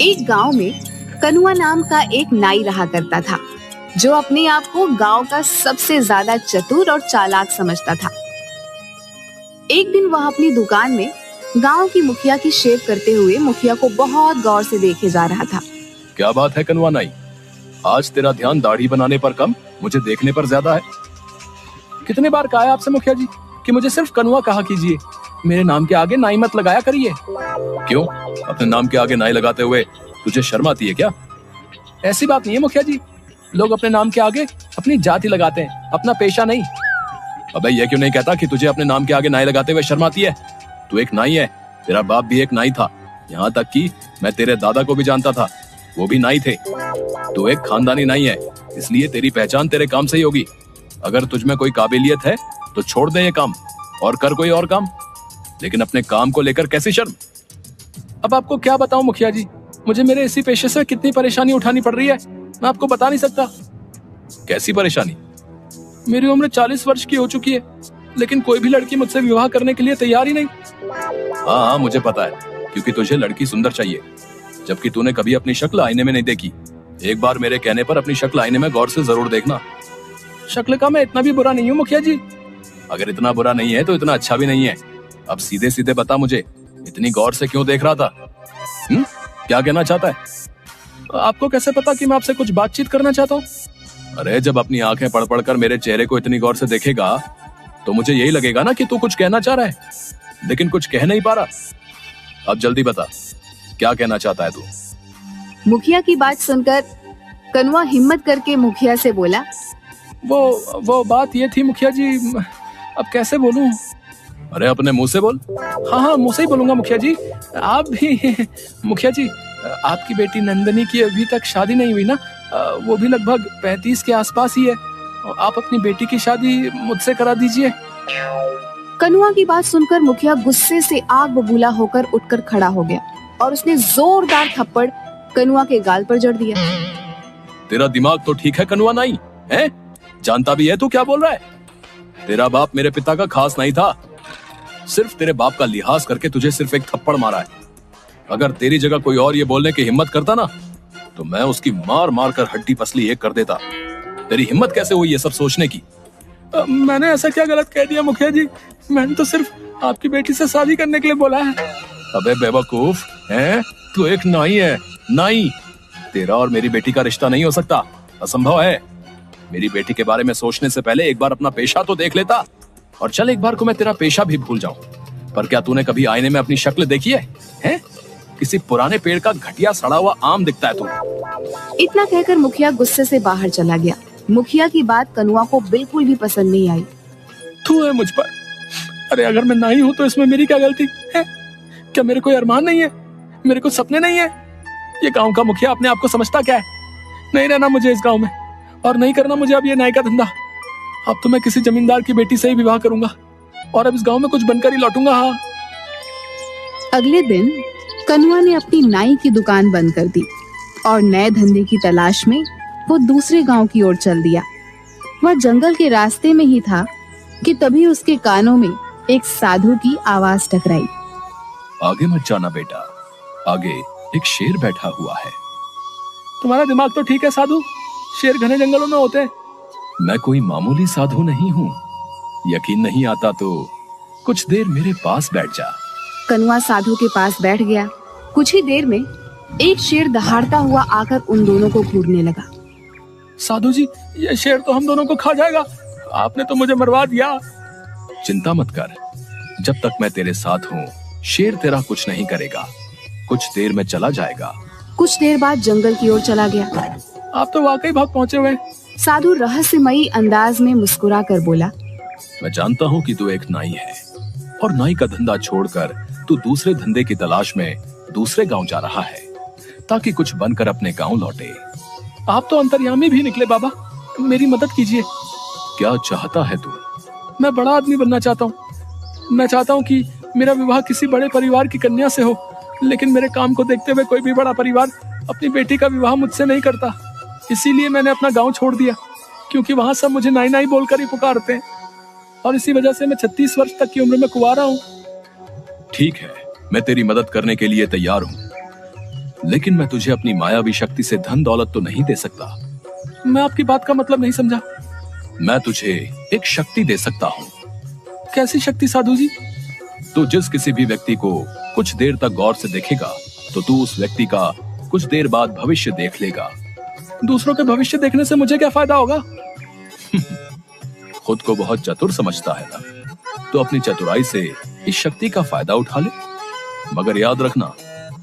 एक गांव में कनुआ नाम का एक नाई रहा करता था, जो अपने आप को गांव का सबसे ज्यादा चतुर और चालाक समझता था। एक दिन वह अपनी दुकान में गांव की मुखिया की शेव करते हुए मुखिया को बहुत गौर से देखे जा रहा था। क्या बात है कनुआ नाई, आज तेरा ध्यान दाढ़ी बनाने पर कम, मुझे देखने पर ज्यादा है। कितने बार कहा है आपसे मुखिया जी कि मुझे सिर्फ कनुआ कहा कीजिए, मेरे नाम के आगे नाई मत लगाया करिए। क्यों, अपने नाम के आगे नाई लगाते हुए तुझे शर्म आती है क्या? ऐसी बात नहीं है मुखिया जी, लोग अपने नाम के आगे अपनी जाति लगाते हैं, अपना पेशा नहीं। अबे ये क्यों नहीं कहता कि तुझे अपने नाम के आगे नाई लगाते हुए शर्म आती है? तू एक नाई है, तेरा बाप भी एक नाई था, यहाँ तक कि मैं तेरे दादा को भी जानता था, वो भी नाई थे। तू एक खानदानी नाई है, इसलिए तेरी पहचान तेरे काम से ही होगी। अगर तुझ में कोई काबिलियत है तो छोड़ दे ये काम और कर कोई और काम, लेकिन अपने काम को लेकर कैसी शर्म। अब आपको क्या बताऊं मुखिया जी, मुझे मेरे इसी पेशे से कितनी परेशानी उठानी पड़ रही है, मैं आपको बता नहीं सकता। कैसी परेशानी? मेरी उम्र 40 वर्ष की हो चुकी है, लेकिन कोई भी लड़की मुझसे विवाह करने के लिए तैयार ही नहीं। हाँ, मुझे पता है, क्योंकि तुझे लड़की सुंदर चाहिए, जबकि तूने कभी अपनी शक्ल आईने में नहीं देखी। एक बार मेरे कहने पर अपनी शक्ल आईने में गौर से जरूर देखना। शक्ल का मैं इतना भी बुरा नहीं हूँ मुखिया जी। अगर इतना बुरा नहीं है तो इतना अच्छा भी नहीं है। अब सीधे सीधे बता मुझे, इतनी गौर से क्यों देख रहा था? क्या कहना चाहता है? आपको कैसे पता कि मैं आपसे कुछ बातचीत करना चाहता हूँ? अरे जब अपनी आंखें पढ़ पढ़ कर मेरे चेहरे को इतनी गौर से देखेगा तो मुझे यही लगेगा ना कि तू कुछ कहना चाह रहा है, लेकिन कुछ कह नहीं पा रहा। अब जल्दी बता, क्या कहना चाहता है तू? मुखिया की बात सुनकर कनुआ हिम्मत करके मुखिया से बोला, वो बात ये थी मुखिया जी, अब कैसे बोलूं? अरे अपने मुंह से बोल। हाँ, मुंह से ही बोलूंगा मुखिया जी। आप भी मुखिया जी, आपकी बेटी नंदनी की अभी तक शादी नहीं हुई ना, वो भी लगभग 35 के आसपास ही है। आप अपनी बेटी की शादी मुझसे करा दीजिए। कनुआ की बात सुनकर मुखिया गुस्से से आग बबूला होकर उठकर खड़ा हो गया और उसने जोरदार थप्पड़ कनुआ के गाल पर जड़ दिया। तेरा दिमाग तो ठीक है कनुआ नाई, है? जानता भी है तू क्या बोल रहा है? तेरा बाप मेरे पिता का खास नहीं था, सिर्फ तेरे बाप का लिहाज करके तुझे सिर्फ एक थप्पड़ मारा है। अगर तेरी जगह कोई और ये बोलने की हिम्मत करता ना, तो मैं उसकी मार मार कर हड्डी पसली एक कर देता। तेरी हिम्मत कैसे हुई ये सब सोचने की? मैंने ऐसा क्या गलत कह दिया मुखिया जी? मैंने तो सिर्फ आपकी बेटी से शादी करने के लिए बोला है। अबे बेवकूफ, हैं? तू एक नाई है, नाई। तेरा और मेरी बेटी का रिश्ता नहीं हो सकता, असंभव है। मेरी बेटी के बारे में सोचने से पहले एक बार अपना पेशा तो देख लेता। और चल, एक बार को मैं तेरा पेशा भी भूल जाऊं, पर क्या तूने कभी आईने में अपनी शक्ल देखी है? हैं? किसी पुराने पेड़ का घटिया सड़ा हुआ आम दिखता है तू। इतना कहकर मुखिया गुस्से से बाहर चला गया। मुखिया की बात कनुआ को बिल्कुल भी पसंद नहीं आई। तू है मुझ पर। अरे अगर मैं नाई हूँ तो इसमें मेरी क्या गलती है? क्या मेरे कोई अरमान नहीं है? मेरे को सपने नहीं है? ये गांव का मुखिया अपने आप को समझता क्या है? नहीं रहना मुझे इस गांव में, और नहीं करना मुझे अब ये नाई का धंधा। अब तो मैं किसी जमींदार की बेटी से ही विवाह करूंगा और अब इस गांव में कुछ बनकर ही लौटूंगा। हाँ। अगले दिन कनुआ ने अपनी नाई की दुकान बंद कर दी और नए धंधे की तलाश में वो दूसरे गांव की ओर चल दिया। वह जंगल के रास्ते में ही था कि तभी उसके कानों में एक साधु की आवाज टकराई। आगे मत जाना बेटा, आगे एक शेर बैठा हुआ है। तुम्हारा दिमाग तो ठीक है साधु, शेर घने जंगलों में होते हैं। मैं कोई मामूली साधु नहीं हूँ, यकीन नहीं आता तो कुछ देर मेरे पास बैठ जा। कनुआ साधु के पास बैठ गया। कुछ ही देर में एक शेर दहाड़ता हुआ आकर उन दोनों को घूरने लगा। साधु जी, ये शेर तो हम दोनों को खा जाएगा, आपने तो मुझे मरवा दिया। चिंता मत कर, जब तक मैं तेरे साथ हूँ शेर तेरा कुछ नहीं करेगा, कुछ देर में चला जाएगा। कुछ देर बाद जंगल की ओर चला गया। आप तो वाकई भाग पहुंचे हुए। साधु रहस्यमयी अंदाज में मुस्कुरा कर बोला, मैं जानता हूँ कि तू एक नाई है और नाई का धंधा छोड़कर तू दूसरे धंधे की तलाश में दूसरे गांव जा रहा है ताकि कुछ बनकर अपने गांव लौटे। आप तो अंतर्यामी भी निकले बाबा, मेरी मदद कीजिए। क्या चाहता है तू? मैं बड़ा आदमी बनना चाहता हूँ। मैं चाहता हूँ कि मेरा विवाह किसी बड़े परिवार की कन्या से हो, लेकिन मेरे काम को देखते हुए कोई भी बड़ा परिवार अपनी बेटी का विवाह मुझसे नहीं करता। इसीलिए मैंने अपना गांव छोड़ दिया, क्योंकि वहां सब मुझे नाई नाई बोलकर ही पुकारते हैं, और इसी वजह से मैं 36 वर्ष तक की उम्र में कुंवारा हूँ। ठीक है, मैं तेरी मदद करने के लिए तैयार हूँ, लेकिन मैं तुझे अपनी मायावी शक्ति से धन दौलत तो नहीं दे सकता। मैं आपकी बात का मतलब नहीं समझा। मैं तुझे एक शक्ति दे सकता हूँ। कैसी शक्ति साधु जी? तू जिस किसी भी व्यक्ति को कुछ देर तक गौर से देखेगा तो तू उस व्यक्ति का कुछ देर बाद भविष्य देख लेगा। दूसरों के भविष्य देखने से मुझे क्या फायदा होगा? खुद को बहुत चतुर समझता है ना, तो अपनी चतुराई से इस शक्ति का फायदा उठा ले। मगर याद रखना,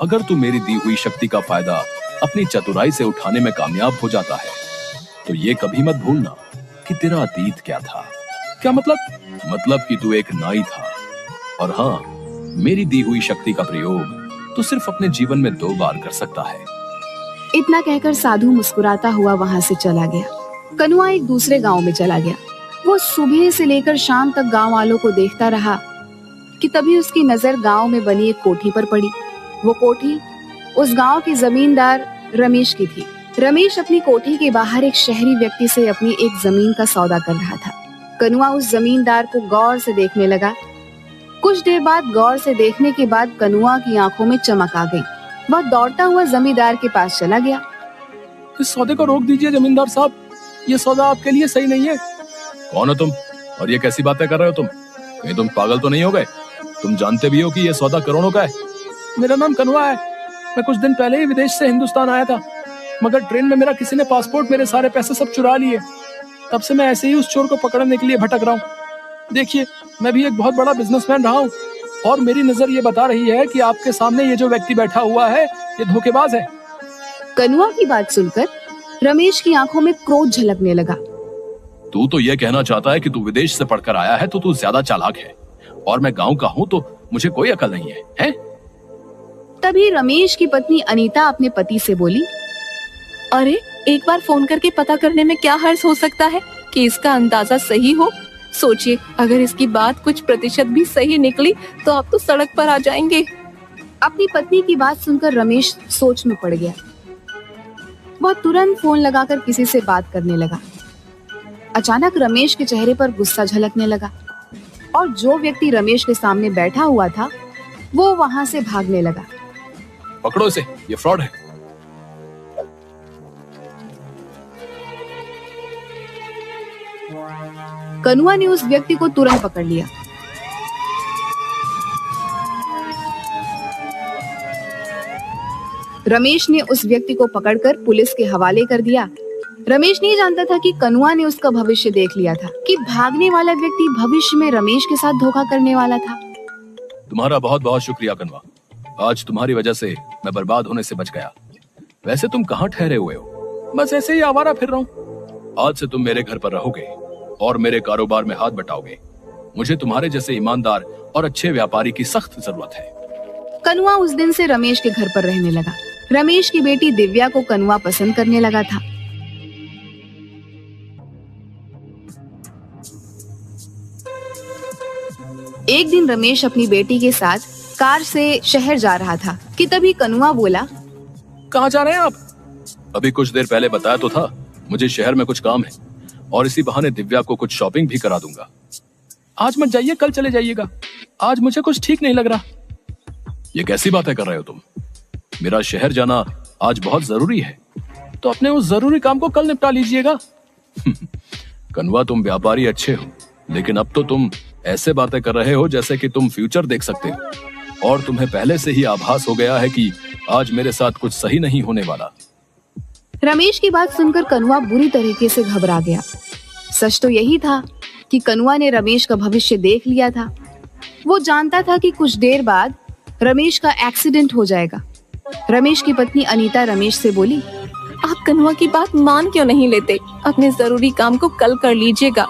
अगर तू मेरी दी हुई शक्ति का फायदा अपनी चतुराई से उठाने में कामयाब हो जाता है तो ये कभी मत भूलना कि तेरा अतीत क्या था। क्या मतलब? मतलब कि तू एक नाई था। और हाँ, मेरी दी हुई शक्ति का प्रयोग तू सिर्फ अपने जीवन में 2 बार कर सकता है। इतना कहकर साधु मुस्कुराता हुआ वहां से चला गया। कनुआ एक दूसरे गांव में चला गया। वो सुबह से लेकर शाम तक गांव वालों को देखता रहा कि तभी उसकी नजर गांव में बनी एक कोठी पर पड़ी। वो कोठी उस गांव के जमींदार रमेश की थी। रमेश अपनी कोठी के बाहर एक शहरी व्यक्ति से अपनी एक जमीन का सौदा कर रहा था। कनुआ उस जमींदार को गौर से देखने लगा। कुछ देर बाद गौर से देखने के बाद कनुआ की आंखों में चमक आ गई। वह दौड़ता हुआ जमींदार के पास चला गया। इस सौदे को रोक दीजिए जमींदार साहब, ये सौदा आपके लिए सही नहीं है। कौन हो तुम और ये कैसी बातें कर रहे हो तुम? कहीं तुम पागल तो नहीं हो गए? तुम जानते भी हो कि ये सौदा करोड़ों का है। मेरा नाम कनुआ है। मैं कुछ दिन पहले ही विदेश से हिंदुस्तान आया था, मगर ट्रेन में मेरा किसी ने पासपोर्ट, मेरे सारे पैसे सब चुरा लिए। तब से मैं ऐसे ही उस चोर को पकड़ने के लिए भटक रहा हूँ। देखिए, मैं भी एक बहुत बड़ा बिजनेसमैन रहा हूँ और मेरी नजर ये बता रही है कि आपके सामने ये जो व्यक्ति बैठा हुआ है ये धोखेबाज है। कनुआ की बात सुनकर रमेश की आंखों में क्रोध झलकने लगा। तू तो ये कहना चाहता है कि तू विदेश से पढ़कर आया है तो तू ज्यादा चालाक है और मैं गांव का हूँ तो मुझे कोई अकल नहीं है, हैं? तभी रमेश की पत्नी अनीता अपने पति से बोली, अरे एक बार फोन करके पता करने में क्या हर्ज हो सकता है कि इसका अंदाजा सही हो। सोचिए, अगर इसकी बात कुछ प्रतिशत भी सही निकली तो आप तो सड़क पर आ जाएंगे। अपनी पत्नी की बात सुनकर रमेश सोच में पड़ गया। वह तुरंत फोन लगाकर किसी से बात करने लगा। अचानक रमेश के चेहरे पर गुस्सा झलकने लगा और जो व्यक्ति रमेश के सामने बैठा हुआ था वो वहां से भागने लगा। पकड़ो इसे, ये फ्रॉड है। कनुआ ने उस व्यक्ति को तुरंत पकड़ लिया। रमेश ने उस व्यक्ति को पकड़कर पुलिस के हवाले कर दिया। रमेश नहीं जानता था कि कनुआ ने उसका भविष्य देख लिया था, कि भागने वाला व्यक्ति भविष्य में रमेश के साथ धोखा करने वाला था। तुम्हारा बहुत बहुत शुक्रिया कनुआ, आज तुम्हारी वजह से मैं बर्बाद होने से बच गया। वैसे तुम कहाँ ठहरे हुए हो? बस ऐसे ही आवारा फिर रहा हूँ। आज से तुम मेरे घर पर रहोगे और मेरे कारोबार में हाथ बटाओगे। मुझे तुम्हारे जैसे ईमानदार और अच्छे व्यापारी की सख्त जरूरत है। कनुआ उस दिन से रमेश के घर पर रहने लगा। रमेश की बेटी दिव्या को कनुआ पसंद करने लगा था। एक दिन रमेश अपनी बेटी के साथ कार से शहर जा रहा था कि तभी कनुआ बोला, कहाँ जा रहे हैं आप? अभी कुछ देर पहले बताया तो था, मुझे शहर में कुछ काम है और इसी बहाने दिव्या को कुछ शॉपिंग भी करा दूंगा। आज मत जाइए, कल चले जाइएगा। आज मुझे कुछ ठीक नहीं लग रहा। ये कैसी बातें कर रहे हो तुम? मेरा शहर जाना आज बहुत जरूरी है, तो अपने उस जरूरी काम को कल निपटा लीजिएगा। कनुआ, तुम व्यापारी अच्छे हो, लेकिन अब तो तुम ऐसे बातें कर रहे हो जैसे कि तुम फ्यूचर देख सकते हो और तुम्हें पहले से ही आभास हो गया है कि आज मेरे साथ कुछ सही नहीं होने वाला। रमेश की बात सुनकर कनुआ बुरी तरीके से घबरा गया। सच तो यही था कि कनुआ ने रमेश का भविष्य देख लिया था। वो जानता था कि कुछ देर बाद रमेश का एक्सीडेंट हो जाएगा। रमेश की पत्नी अनीता रमेश से बोली, आप कनुआ की बात मान क्यों नहीं लेते? अपने जरूरी काम को कल कर लीजिएगा।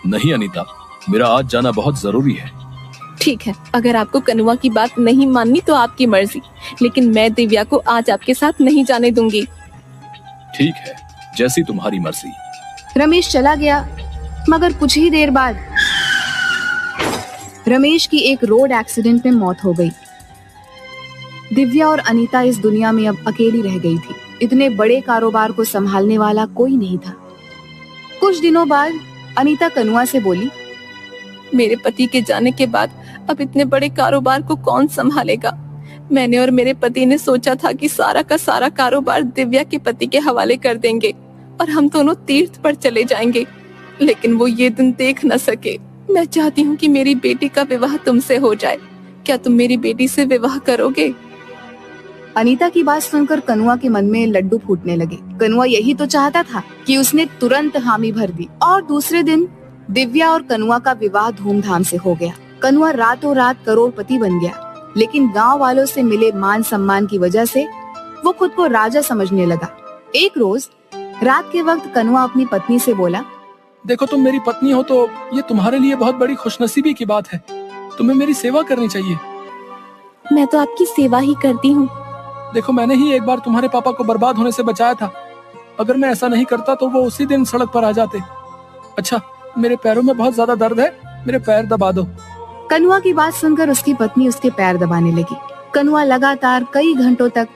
नहीं अनीता, मेरा आज जाना बहुत जरूरी है। ठीक है, अगर आपको कनुआ की बात नहीं माननी तो आपकी मर्जी, लेकिन मैं दिव्या को आज आपके साथ नहीं जाने दूंगी। ठीक है, जैसी तुम्हारी मर्जी। रमेश चला गया, मगर कुछ ही देर बाद रमेश की एक रोड एक्सीडेंट में मौत हो गई। दिव्या और अनीता इस दुनिया में अब अकेली रह गई थी। इतने बड़े कारोबार को संभालने वाला कोई नहीं था। कुछ दिनों बाद अनीता कनुआ से बोली, मेरे पति के जाने के बाद अब इतने बड़े कारोबार को कौन संभालेगा? मैंने और मेरे पति ने सोचा था कि सारा का सारा कारोबार दिव्या के पति के हवाले कर देंगे और हम दोनों तीर्थ पर चले जाएंगे, लेकिन वो ये दिन देख न सके। मैं चाहती हूँ कि मेरी बेटी का विवाह तुमसे हो जाए। क्या तुम मेरी बेटी से विवाह करोगे? अनीता की बात सुनकर कनुआ के मन में लड्डू फूटने लगे। कनुआ यही तो चाहता था कि उसने तुरंत हामी भर दी और दूसरे दिन दिव्या और कनुआ का विवाह धूमधाम से हो गया। कनुआ रातों रात करोड़पति बन गया, लेकिन गांव वालों से मिले मान सम्मान की वजह से वो खुद को राजा समझने लगा। एक रोज रात के वक्त कनुआ अपनी पत्नी से बोला, देखो तुम मेरी पत्नी हो तो ये तुम्हारे लिए बहुत बड़ी खुशनसीबी की बात है। तुम्हें मेरी सेवा करनी चाहिए। मैं तो आपकी सेवा ही करती हूँ। देखो मैंने ही एक बार तुम्हारे पापा को बर्बाद होने से बचाया था। अगर मैं ऐसा नहीं करता तो वो उसी दिन सड़क पर आ जाते। अच्छा, मेरे पैरों में बहुत ज्यादा दर्द है, मेरे पैर दबा दो। कनुआ की बात सुनकर उसकी पत्नी उसके पैर दबाने लगी। कनुआ लगातार कई घंटों तक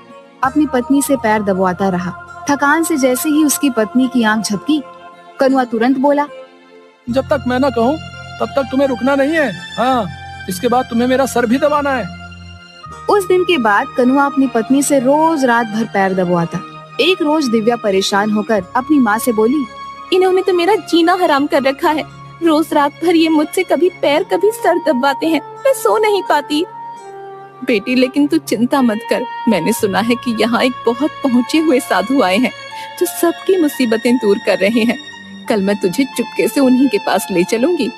अपनी पत्नी से पैर दबाता रहा। थकान से जैसे ही उसकी पत्नी की आंख झपकी, कनुआ तुरंत बोला, जब तक मैं ना कहूँ तब तक तुम्हें रुकना नहीं है। हाँ, इसके बाद तुम्हें मेरा सर भी दबाना है। उस दिन के बाद कनुआ अपनी पत्नी से रोज रात भर पैर दबवाता। एक रोज दिव्या परेशान होकर अपनी माँ से बोली, इन्होंने तो मेरा जीना हराम कर रखा है। रोज रात भर ये मुझसे कभी पैर कभी सर दबाते हैं, मैं सो नहीं पाती। बेटी, लेकिन तू चिंता मत कर। मैंने सुना है कि यहाँ एक बहुत पहुँचे हुए साधु आए हैं जो सबकी मुसीबतें दूर कर रहे हैं। कल मैं तुझे चुपके से उन्हीं के पास ले चलूंगी।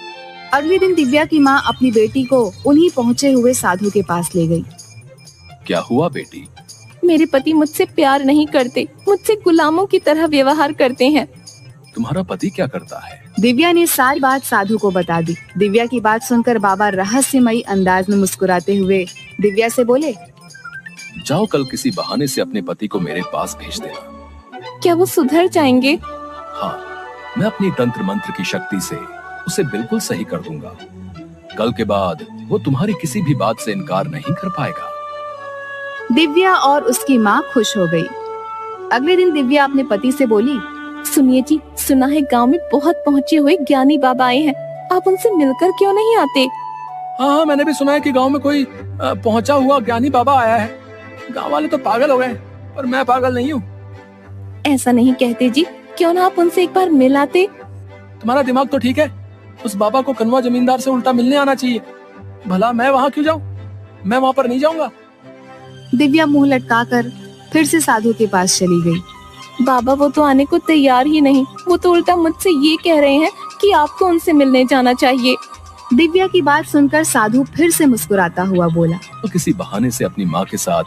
अगले दिन दिव्या की माँ अपनी बेटी को उन्हीं पहुँचे हुए साधु के पास ले गई। क्या हुआ बेटी? मेरे पति मुझसे प्यार नहीं करते, मुझसे गुलामों की तरह व्यवहार करते हैं। तुम्हारा पति क्या करता है? दिव्या ने सारी बात साधु को बता दी। दिव्या की बात सुनकर बाबा रहस्यमयी अंदाज में मुस्कुराते हुए दिव्या से बोले, जाओ कल किसी बहाने से अपने पति को मेरे पास भेज देना। क्या वो सुधर जाएंगे? हाँ, मैं अपनी तंत्र मंत्र की शक्ति से उसे बिल्कुल सही कर दूंगा। कल के बाद वो तुम्हारी किसी भी बात से इनकार नहीं कर पाएगा। दिव्या और उसकी माँ खुश हो गई। अगले दिन दिव्या अपने पति से बोली, सुनिए जी, सुना है गांव में बहुत पहुँचे हुए ज्ञानी बाबा आए हैं, आप उनसे मिलकर क्यों नहीं आते? हाँ, मैंने भी सुना है कि गांव में कोई पहुंचा हुआ ज्ञानी बाबा आया है। गांव वाले तो पागल हो गए, पर मैं पागल नहीं हूँ। ऐसा नहीं कहते जी, क्यों ना आप उनसे एक बार मिल आते? तुम्हारा दिमाग तो ठीक है। उस बाबा को कनुआ जमींदार से उल्टा मिलने आना चाहिए। भला मैं वहाँ क्यों जाऊँ? मैं वहाँ पर नहीं जाऊंगा। दिव्या मुंह लटकाकर फिर से साधु के पास चली गई। बाबा वो तो आने को तैयार ही नहीं, वो तो उल्टा मुझसे ये कह रहे हैं कि आपको उनसे मिलने जाना चाहिए। दिव्या की बात सुनकर साधु फिर से मुस्कुराता हुआ बोला, तो किसी बहाने से अपनी माँ के साथ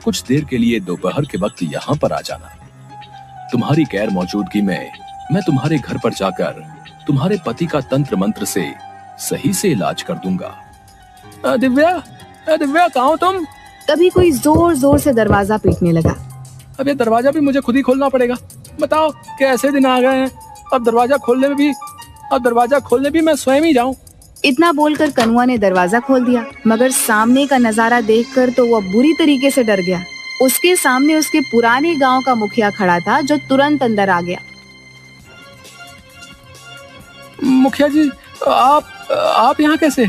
कुछ देर के लिए दोपहर के वक्त यहाँ पर आ जाना। तुम्हारी गैर मौजूदगी में मैं तुम्हारे घर पर जाकर तुम्हारे पति का तंत्र मंत्र से सही से इलाज कर दूंगा। दिव्या कहाँ हो तुम? तभी कोई जोर जोर से दरवाजा पीटने लगा। अब ये दरवाजा भी मुझे खुद ही खोलना पड़ेगा। बताओ कैसे दिन आ गए हैं। अब दरवाजा खोलने भी मैं स्वयं ही जाऊं। इतना बोलकर कनुआ ने दरवाजा खोल दिया, मगर सामने का नजारा देखकर तो वह बुरी तरीके से डर गया। उसके सामने उसके पुराने गांव का मुखिया खड़ा था, जो तुरंत अंदर आ गया। मुखिया जी, आप यहाँ कैसे?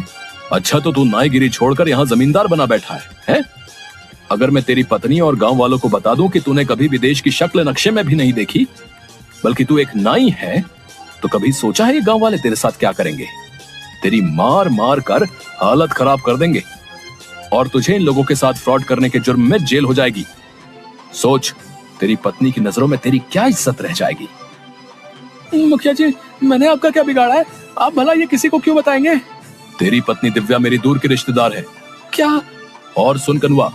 अच्छा, तो तू नाईगिरी छोड़कर यहाँ जमींदार बना बैठा है? अगर मैं तेरी पत्नी और गांव वालों को बता दूं कि तूने कभी विदेश की शक्ल नक्शे में भी नहीं देखी, बल्कि तू एक नाई है, तो कभी सोचा है ये गांव वाले तेरे साथ क्या करेंगे? तेरी मार मार कर हालत खराब कर देंगे और तुझे इन लोगों के साथ फ्रॉड करने के जुर्म में जेल हो जाएगी। सोच, तेरी पत्नी की नजरों में तेरी क्या इज्जत रह जाएगी। मुखिया जी, मैंने आपका क्या बिगाड़ा है? आप भला ये किसी को क्यों बताएंगे? तेरी पत्नी दिव्या मेरी दूर की रिश्तेदार है। क्या? और सुन कनुआ,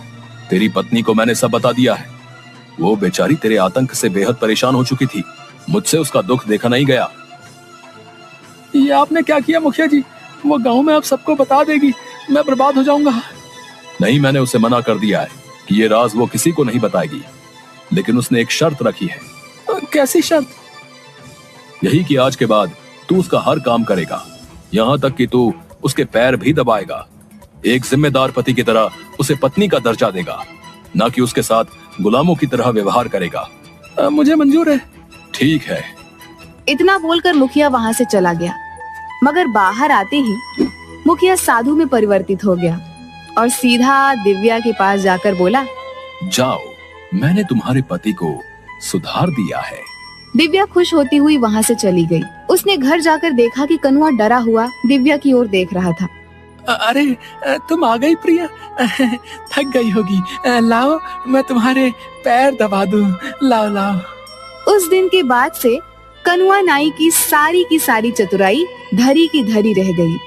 तेरी पत्नी को मैंने सब बता दिया है। वो बेचारी तेरे आतंक से बेहद परेशान हो चुकी थी। मुझसे उसका दुख देखा नहीं गया। ये आपने क्या किया मुखिया जी? वो गांव में आप सबको बता देगी, मैं बर्बाद हो जाऊंगा। नहीं, मैंने उसे मना कर दिया है कि ये राज वो किसी को नहीं बताएगी, लेकिन उसने एक शर्त रखी है। कैसी शर्त? यही कि आज के बाद तू उसका हर काम करेगा, यहाँ तक कि तू उसके पैर भी दबाएगा। एक जिम्मेदार पति की तरह उसे पत्नी का दर्जा देगा, ना कि उसके साथ गुलामों की तरह व्यवहार करेगा। मुझे मंजूर है। ठीक है। इतना बोलकर मुखिया वहाँ से चला गया, मगर बाहर आते ही मुखिया साधु में परिवर्तित हो गया। और सीधा दिव्या के पास जाकर बोला, जाओ, मैंने तुम्हारे पति को सुधार दिया है। दिव्या खुश होती हुई वहाँ से चली गई। उसने घर जाकर देखा कि कनुआ डरा हुआ दिव्या की ओर देख रहा था। अरे तुम आ गई प्रिया, थक गई होगी, लाओ मैं तुम्हारे पैर दबा दूं, लाओ लाओ। उस दिन के बाद से कनुआ नाई की सारी चतुराई धरी की धरी रह गई।